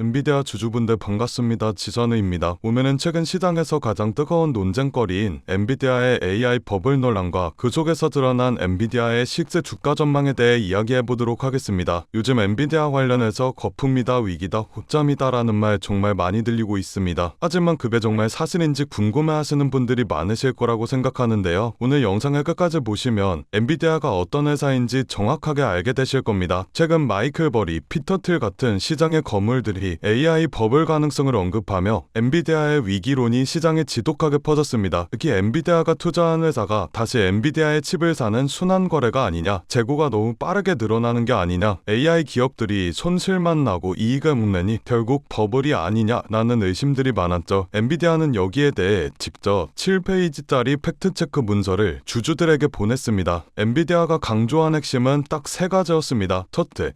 엔비디아 주주분들 반갑습니다. 지선우입니다. 오늘은 최근 시장에서 가장 뜨거운 논쟁거리인 엔비디아의 AI 버블 논란과 그 속에서 드러난 엔비디아의 실제 주가 전망에 대해 이야기해보도록 하겠습니다. 요즘 엔비디아 관련해서 거품이다, 위기다, 호점이다 라는 말 정말 많이 들리고 있습니다. 하지만 그게 정말 사실인지 궁금해하시는 분들이 많으실 거라고 생각하는데요. 오늘 영상을 끝까지 보시면 엔비디아가 어떤 회사인지 정확하게 알게 되실 겁니다. 최근 마이클 버리, 피터 틸 같은 시장의 거물들이 AI 버블 가능성을 언급하며 엔비디아의 위기론이 시장에 지독하게 퍼졌습니다. 특히 엔비디아가 투자한 회사가 다시 엔비디아의 칩을 사는 순환 거래가 아니냐, 재고가 너무 빠르게 늘어나는 게 아니냐, AI 기업들이 손실만 나고 이익을 못 내니 결국 버블이 아니냐라는 의심들이 많았죠. 엔비디아는 여기에 대해 직접 7페이지짜리 팩트체크 문서를 주주들에게 보냈습니다. 엔비디아가 강조한 핵심은 딱 세 가지였습니다. 첫째,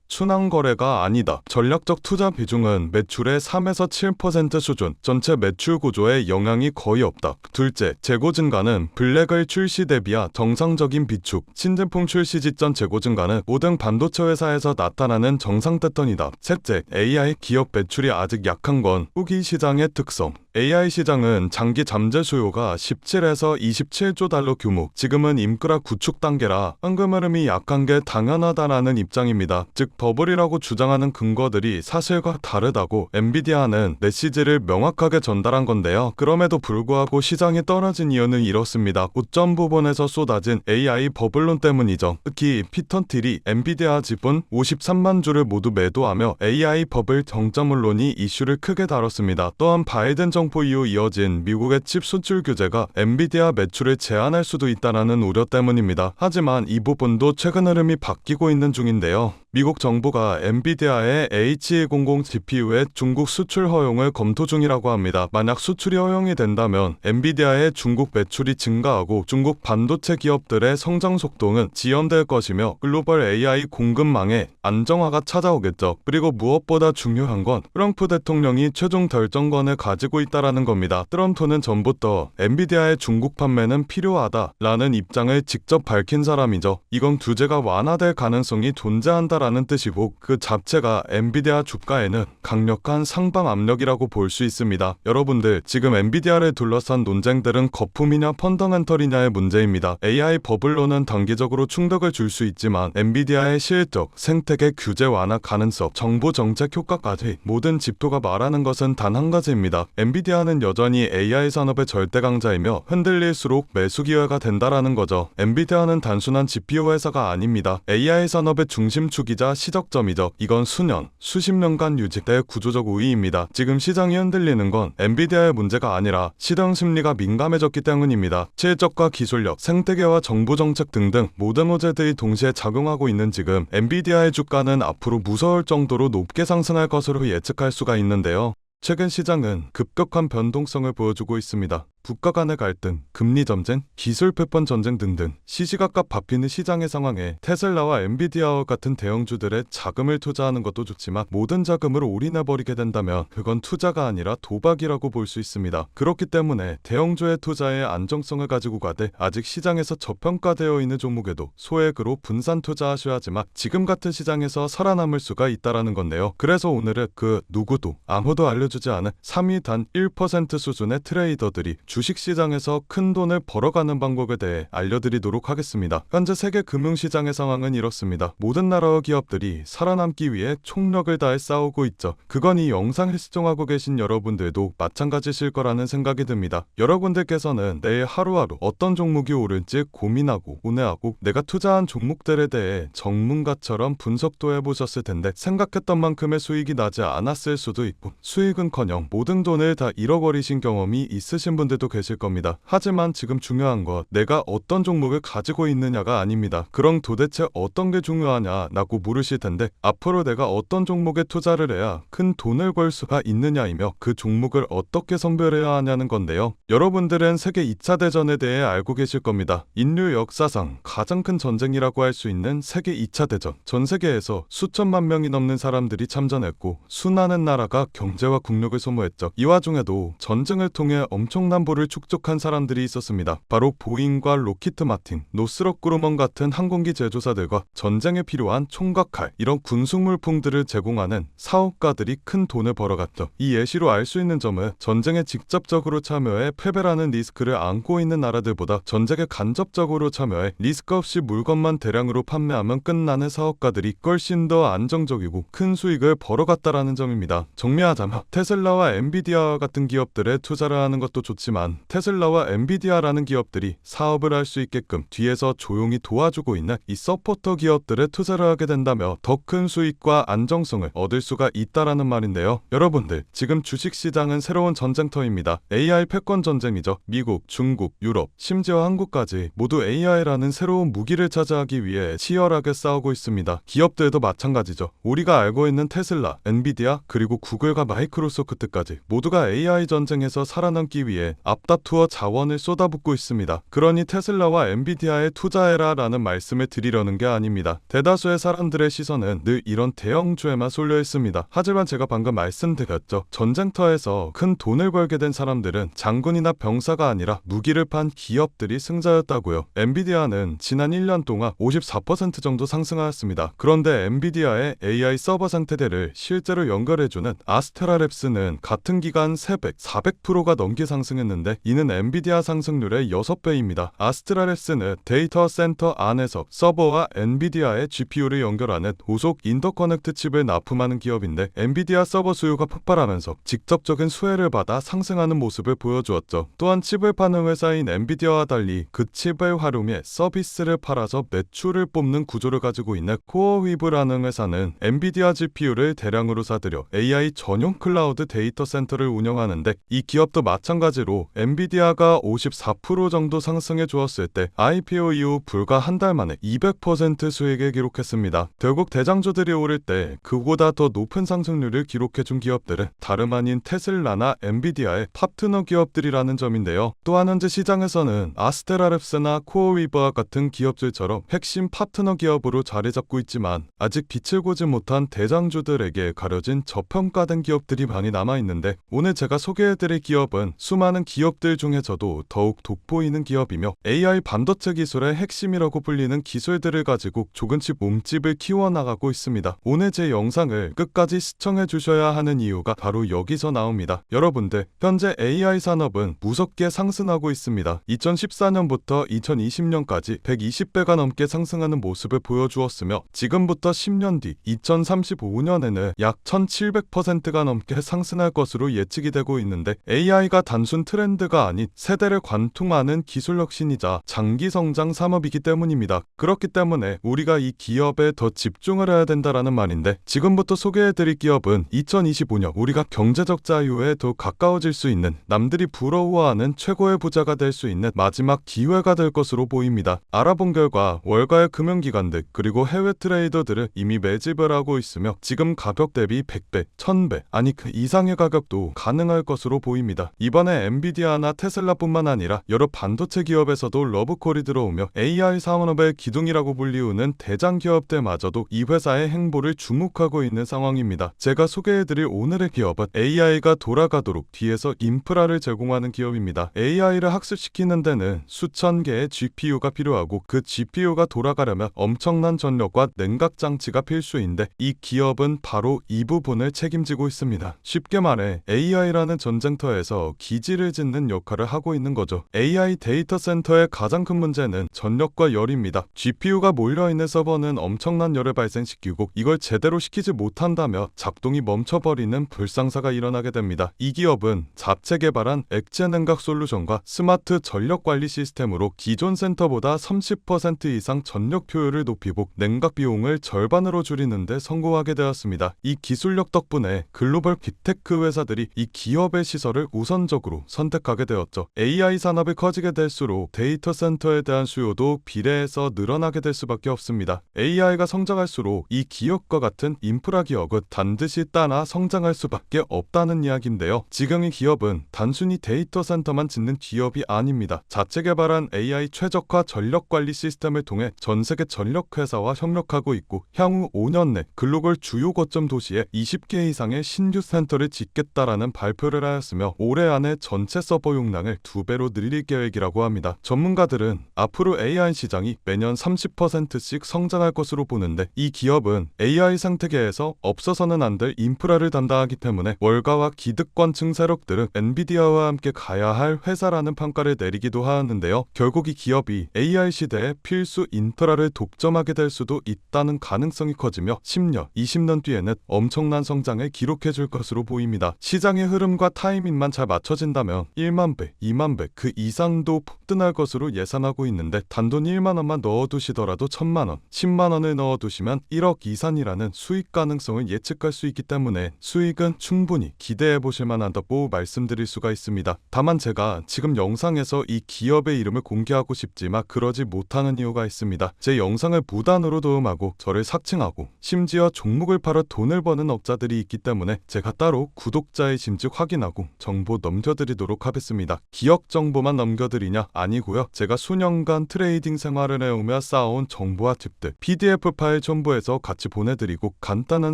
순환 거래가 아니다. 전략적 투자 비중은 매출의 3에서 7% 수준, 전체 매출 구조에 영향이 거의 없다. 둘째, 재고 증가는 블랙을 출시 대비한 정상적인 비축, 신제품 출시 직전 재고 증가는 모든 반도체 회사에서 나타나는 정상 패턴이다. 셋째, AI 기업 매출이 아직 약한 건 후기 시장의 특성. AI 시장은 장기 잠재 수요가 17에서 27조 달러 규모, 지금은 인프라 구축 단계라 현금 흐름이 약한 게 당연하다라는 입장입니다. 즉 버블이라고 주장하는 근거들이 사실과 다르다고 엔비디아는 메시지를 명확하게 전달한 건데요. 그럼에도 불구하고 시장이 떨어진 이유는 이렇습니다. 고점 부분에서 쏟아진 AI 버블론 때문이죠. 특히 피터 틸이 엔비디아 지분 53만 주를 모두 매도하며 AI 버블 정점론이 이슈를 크게 다뤘습니다. 또한 바이든 정부 이후 이어진 미국의 칩 수출 규제가 엔비디아 매출을 제한할 수도 있다는 우려 때문입니다. 하지만 이 부분도 최근 흐름이 바뀌고 있는 중인데요. 미국 정부가 엔비디아의 H200 GPU의 중국 수출 허용을 검토 중이라고 합니다. 만약 수출이 허용이 된다면 엔비디아의 중국 매출이 증가하고 중국 반도체 기업들의 성장 속도는 지연될 것이며 글로벌 AI 공급망에 안정화가 찾아오겠죠. 그리고 무엇보다 중요한 건 트럼프 대통령이 최종 결정권을 가지고 있다는 겁니다. 트럼프는 전부터 엔비디아의 중국 판매는 필요하다라는 입장을 직접 밝힌 사람이죠. 이건 규제가 완화될 가능성이 존재한다 라는 뜻이고 그 자체가 엔비디아 주가에는 강력한 상방 압력이라고 볼 수 있습니다. 여러분들, 지금 엔비디아를 둘러싼 논쟁들은 거품이냐 펀더멘털이냐의 문제입니다. AI 버블로는 단기적으로 충격을 줄 수 있지만 엔비디아의 실적, 생태계 규제 완화 가능성, 정부 정책 효과까지 모든 지표가 말하는 것은 단 한 가지입니다. 엔비디아는 여전히 AI 산업의 절대 강자이며 흔들릴수록 매수 기회가 된다라는 거죠. 엔비디아는 단순한 GPU 회사가 아닙니다. AI 산업의 중심축이 시적점이죠. 이건 수년, 수십 년간 유지될 구조적 우위입니다. 지금 시장이 흔들리는 건 엔비디아의 문제가 아니라 시장 심리가 민감해졌기 때문입니다. 실적과 기술력, 생태계와 정부 정책 등등 모든 호재들이 동시에 작용하고 있는 지금 엔비디아의 주가는 앞으로 무서울 정도로 높게 상승할 것으로 예측할 수가 있는데요. 최근 시장은 급격한 변동성을 보여주고 있습니다. 국가 간의 갈등, 금리 전쟁, 기술 패권 전쟁 등등 시시각각 바뀌는 시장의 상황에 테슬라와 엔비디아와 같은 대형주들의 자금을 투자하는 것도 좋지만 모든 자금을 올인해버리게 된다면 그건 투자가 아니라 도박이라고 볼 수 있습니다. 그렇기 때문에 대형주의 투자의 안정성을 가지고 가되 아직 시장에서 저평가되어 있는 종목에도 소액으로 분산 투자하셔야지만 지금 같은 시장에서 살아남을 수가 있다라는 건데요. 그래서 오늘은 그 누구도 아무도 알려주지 않은 3위 단 1% 수준의 트레이더들이 주식시장에서 큰 돈을 벌어가는 방법에 대해 알려드리도록 하겠습니다. 현재 세계 금융시장의 상황은 이렇습니다. 모든 나라의 기업들이 살아남기 위해 총력을 다해 싸우고 있죠. 그건 이 영상을 시청하고 계신 여러분들도 마찬가지실 거라는 생각이 듭니다. 여러분들께서는 내일 하루하루 어떤 종목이 오를지 고민하고 고뇌하고 내가 투자한 종목들에 대해 전문가처럼 분석도 해보셨을 텐데 생각했던 만큼의 수익이 나지 않았을 수도 있고 수익은커녕 모든 돈을 다 잃어버리신 경험이 있으신 분들도 계실 겁니다. 하지만 지금 중요한 건 내가 어떤 종목을 가지고 있느냐가 아닙니다. 그럼 도대체 어떤 게 중요하냐라고 물으실 텐데 앞으로 내가 어떤 종목에 투자를 해야 큰 돈을 벌 수가 있느냐이며 그 종목을 어떻게 선별해야 하냐는 건데요. 여러분들은 세계 2차 대전에 대해 알고 계실 겁니다. 인류 역사상 가장 큰 전쟁이라고 할 수 있는 세계 2차 대전. 전 세계에서 수천만 명이 넘는 사람들이 참전했고 수많은 나라가 경제와 국력을 소모했죠. 이 와중에도 전쟁을 통해 엄청난 정보를 축적한 사람들이 있었습니다. 바로 보잉과 로키트 마틴, 노스럽 그루먼 같은 항공기 제조사들과 전쟁에 필요한 총과 칼, 이런 군수물품들을 제공하는 사업가들이 큰 돈을 벌어갔죠. 이 예시로 알 수 있는 점은 전쟁에 직접적으로 참여해 패배라는 리스크를 안고 있는 나라들보다 전쟁에 간접적으로 참여해 리스크 없이 물건만 대량으로 판매하면 끝나는 사업가들이 훨씬 더 안정적이고 큰 수익을 벌어갔다라는 점입니다. 정리하자면 테슬라와 엔비디아 같은 기업들에 투자를 하는 것도 좋지만 테슬라와 엔비디아라는 기업들이 사업을 할 수 있게끔 뒤에서 조용히 도와주고 있는 이 서포터 기업들에 투자를 하게 된다면 더 큰 수익과 안정성을 얻을 수가 있다라는 말인데요. 여러분들, 지금 주식시장은 새로운 전쟁터입니다. AI 패권 전쟁이죠. 미국, 중국, 유럽, 심지어 한국까지 모두 AI라는 새로운 무기를 차지하기 위해 치열하게 싸우고 있습니다. 기업들도 마찬가지죠. 우리가 알고 있는 테슬라, 엔비디아, 그리고 구글과 마이크로소프트까지 모두가 AI 전쟁에서 살아남기 위해 앞다투어 자원을 쏟아붓고 있습니다. 그러니 테슬라와 엔비디아에 투자해라 라는 말씀을 드리려는 게 아닙니다. 대다수의 사람들의 시선은 늘 이런 대형주에만 쏠려 있습니다. 하지만 제가 방금 말씀드렸죠. 전쟁터에서 큰 돈을 벌게 된 사람들은 장군이나 병사가 아니라 무기를 판 기업들이 승자였다고요. 엔비디아는 지난 1년 동안 54% 정도 상승하였습니다. 그런데 엔비디아의 AI 서버 상태대를 실제로 연결해주는 아스테라랩스는 같은 기간 300, 400%가 넘게 상승했는데 이는 엔비디아 상승률의 6배입니다. 아스테라랩스는 데이터 센터 안에서 서버와 엔비디아의 GPU를 연결하는 고속 인터커넥트 칩을 납품하는 기업인데 엔비디아 서버 수요가 폭발하면서 직접적인 수혜를 받아 상승하는 모습을 보여주었죠. 또한 칩을 파는 회사인 엔비디아와 달리 그 칩을 활용해 서비스를 팔아서 매출을 뽑는 구조를 가지고 있는 코어위브라는 회사는 엔비디아 GPU를 대량으로 사들여 AI 전용 클라우드 데이터 센터를 운영하는데 이 기업도 마찬가지로 엔비디아가 54% 정도 상승해 주었을 때 IPO 이후 불과 한 달 만에 200% 수익을 기록했습니다. 결국 대장주들이 오를 때 그보다 더 높은 상승률을 기록해준 기업들은 다름 아닌 테슬라나 엔비디아의 파트너 기업들이라는 점인데요. 또한 현재 시장에서는 아스테라랩스나 코어위버와 같은 기업들처럼 핵심 파트너 기업으로 자리 잡고 있지만 아직 빛을 보지 못한 대장주들에게 가려진 저평가된 기업들이 많이 남아있는데 오늘 제가 소개해드릴 기업은 수많은 기업들 중에서도 더욱 돋보이는 기업이며 AI 반도체 기술의 핵심이라고 불리는 기술들을 가지고 조금씩 몸집을 키워나가고 있습니다. 오늘 제 영상을 끝까지 시청해 주셔야 하는 이유가 바로 여기서 나옵니다. 여러분들, 현재 AI 산업은 무섭게 상승하고 있습니다. 2014년부터 2020년까지 120배가 넘게 상승하는 모습을 보여주었으며 지금부터 10년 뒤 2035년에는 약 1700%가 넘게 상승할 것으로 예측이 되고 있는데 AI가 단순 트렌드가 아닌 세대를 관통하는 기술 혁신이자 장기 성장 산업이기 때문입니다. 그렇기 때문에 우리가 이 기업에 더 집중을 해야 된다라는 말인데 지금부터 소개해드릴 기업은 2025년 우리가 경제적 자유에 더 가까워질 수 있는 남들이 부러워하는 최고의 부자가 될 수 있는 마지막 기회가 될 것으로 보입니다. 알아본 결과 월가의 금융기관들 그리고 해외 트레이더들은 이미 매집을 하고 있으며 지금 가격 대비 100배, 1000배 아니 그 이상의 가격도 가능할 것으로 보입니다. 이번에 엔비디아나 테슬라뿐만 아니라 여러 반도체 기업에서도 러브콜이 들어오며 AI 산업의 기둥이라고 불리우는 대장 기업들마저도 이 회사의 행보를 주목하고 있는 상황입니다. 제가 소개해드릴 오늘의 기업은 AI가 돌아가도록 뒤에서 인프라를 제공하는 기업입니다. AI를 학습시키는 데는 수천 개의 GPU가 필요하고 그 GPU가 돌아가려면 엄청난 전력과 냉각 장치가 필수인데 이 기업은 바로 이 부분을 책임지고 있습니다. 쉽게 말해 AI라는 전쟁터에서 기지를 짓는 역할을 하고 있는 거죠. AI 데이터 센터의 가장 큰 문제는 전력과 열입니다. GPU가 몰려있는 서버는 엄청난 열을 발생시키고 이걸 제대로 시키지 못한다며 작동이 멈춰버리는 불상사가 일어나게 됩니다. 이 기업은 자체 개발한 액체 냉각 솔루션과 스마트 전력 관리 시스템으로 기존 센터보다 30% 이상 전력 효율을 높이고 냉각 비용을 절반으로 줄이는 데 성공하게 되었습니다. 이 기술력 덕분에 글로벌 빅테크 회사들이 이 기업의 시설을 우선적으로 선택하게 되었죠. AI 산업이 커지게 될수록 데이터 센터에 대한 수요도 비례해서 늘어나게 될 수밖에 없습니다. AI가 성장할수록 이 기업과 같은 인프라 기업은 반드시 따라 성장할 수밖에 없다는 이야기인데요. 지금 이 기업은 단순히 데이터 센터만 짓는 기업이 아닙니다. 자체 개발한 AI 최적화 전력 관리 시스템을 통해 전 세계 전력 회사와 협력하고 있고 향후 5년 내 글로벌 주요 거점 도시에 20개 이상의 신규 센터를 짓겠다라는 발표를 하였으며 올해 안에 전체 전체 서버 용량을 2배로 늘릴 계획이라고 합니다. 전문가들은 앞으로 AI 시장이 매년 30%씩 성장할 것으로 보는데, 이 기업은 AI 생태계에서 없어서는 안 될 인프라를 담당하기 때문에 월가와 기득권층 세력들은 엔비디아와 함께 가야 할 회사라는 평가를 내리기도 하는데요. 결국 이 기업이 AI 시대에 필수 인프라를 독점하게 될 수도 있다는 가능성이 커지며 10년, 20년 뒤에는 엄청난 성장을 기록해 줄 것으로 보입니다. 시장의 흐름과 타이밍만 잘 맞춰진다면 1만 배, 2만 배 그 이상도 폭등할 것으로 예상하고 있는데, 단돈 1만 원만 넣어두시더라도 1,000만 원, 10만 원을 넣어두시면 1억 이상이라는 수익 가능성을 예측할 수 있기 때문에 수익은 충분히 기대해 보실 만하다고 말씀드릴 수가 있습니다. 다만 제가 지금 영상에서 이 기업의 이름을 공개하고 싶지만 그러지 못하는 이유가 있습니다. 제 영상을 무단으로 도움하고 저를 삭칭하고 심지어 종목을 팔아 돈을 버는 업자들이 있기 때문에 제가 따로 구독자의 심지 확인하고 정보 넘겨드리도록 하겠습니다. 기업 정보만 넘겨드리냐? 아니고요. 제가 수년간 트레이딩 생활을 해오며 쌓아온 정보와 팁들 PDF 파일 첨부해서 같이 보내드리고 간단한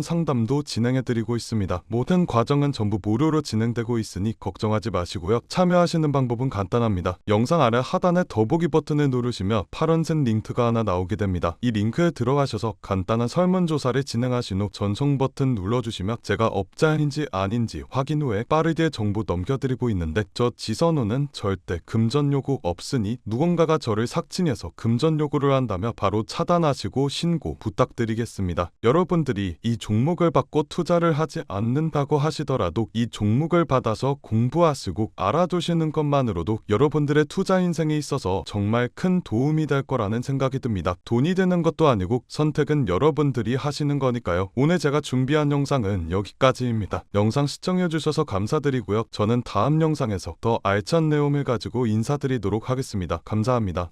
상담도 진행해드리고 있습니다. 모든 과정은 전부 무료로 진행되고 있으니 걱정하지 마시고요. 참여하시는 방법은 간단합니다. 영상 아래 하단에 더보기 버튼을 누르시면 파란색 링크가 하나 나오게 됩니다. 이 링크에 들어가셔서 간단한 설문조사를 진행하신 후 전송 버튼 눌러주시면 제가 업자인지 아닌지 확인 후에 빠르게 정보 넘겨드리고 있는데, 저 지선호는 절대 금전 요구 없으니 누군가가 저를 삭칭해서 금전 요구를 한다며 바로 차단하시고 신고 부탁드리겠습니다. 여러분들이 이 종목을 받고 투자를 하지 않는다고 하시더라도 이 종목을 받아서 공부하시고 알아두시는 것만으로도 여러분들의 투자 인생에 있어서 정말 큰 도움이 될 거라는 생각이 듭니다. 돈이 되는 것도 아니고 선택은 여러분들이 하시는 거니까요. 오늘 제가 준비한 영상은 여기까지입니다. 영상 시청해주셔서 감사드리고요. 저는 다음 영상에서 더 알찬 내용을 가지고 인사드리도록 하겠습니다. 감사합니다.